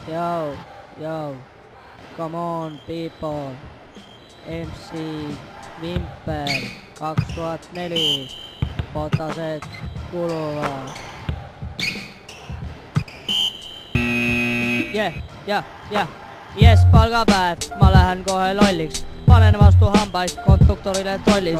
Yo, yo, come on people. MC Vimper 2004. Potaset kuluvat. Jes, palkapäev, mä lähden kohe loilliks. Panen vastu hampais konduktorille trollis.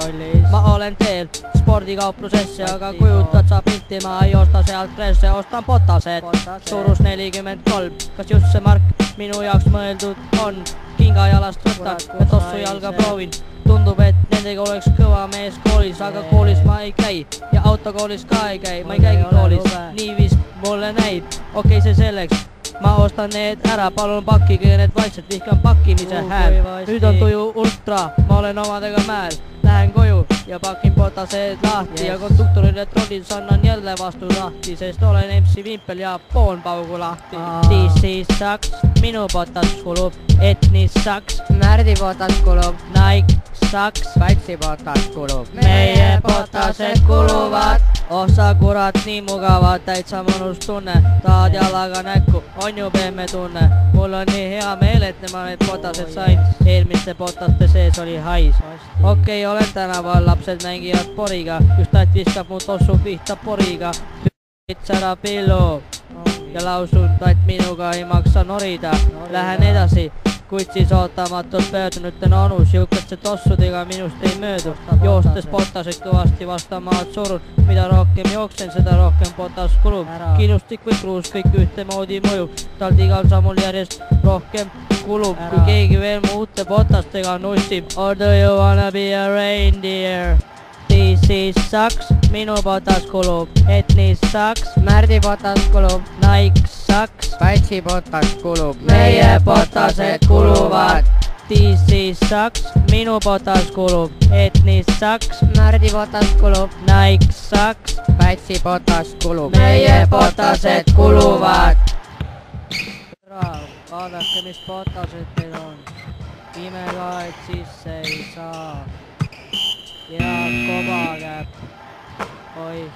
Mä olen teel sportikaupprosessi, joka kujuttat saa piltti. Mä ajosta sealt presse, ostan potaset. Suurus 43, kas just se mark minu jaoks mõeldud on. Kinga jalast võtan ja tossu jalga proovin. Tundub, et nendega oleks kõva mees koolis, aga koolis ma ei käi ja autokoolis ka ei käi. Ma ei käigi koolis, nii vist mulle näib. Okei, see selleks. Ma ostan need ära, palun pakkige need vaikselt, vihkan pakkimise hääl. Nüüd on tuju ultra, ma olen omadega mäel. Lähen koju ja pakin potased lahti ja konduktorile trollis annan jälle vastu lahti, sest olen MC Vimpel ja poon paugu lahti. DC Saks, minu potas kulub, Etnis Saks, Märdi potas kulub, Nike Saks, Pätsi potas kulub, meie potased kuluvad. Oh sa kurat, nii mugavad, täitsa mõnus tunne. Tahad jalaga näkku, on ju pehme tunne. Mul on nii hea meel, et ma need potased sain. Eelmiste potaste sees oli hais. Okei, olen tänaval, lapsed mängivad poriga. Just tatt viskab mu tossu pihta poriga. Pits ära pillu ja lausun, tatt minuga ei maksa norida. Lähen edasi, kuid siis ootamatult pöördun, ütlen onu, siukeste tossudega minust ei möödu. Joostes potased kõvasti vastu maad surun. Mida rohkem jooksen, seda rohkem potas kulub. Kilustik või kruus, kõik ühtemoodi mõjub. Talt igal sammul järjest rohkem kulub. Kui keegi veel mu uute potastega nussib. Or do you wanna be a reindeer? DC Saks, minu potas kulub, Etnis Saks, Märdi potas kulub, Nike Saks, Pätsi potas kulub, meie potased kuluvad. DC Saks, minu potas kulub, Etnis Saks, Märdi potas kulub, Nike Saks, Pätsi potas kulub, meie potased kuluvad. Vaadake, mis potased teil on. Imekaed sisse ei saa. Ja kobakäpp. Oi.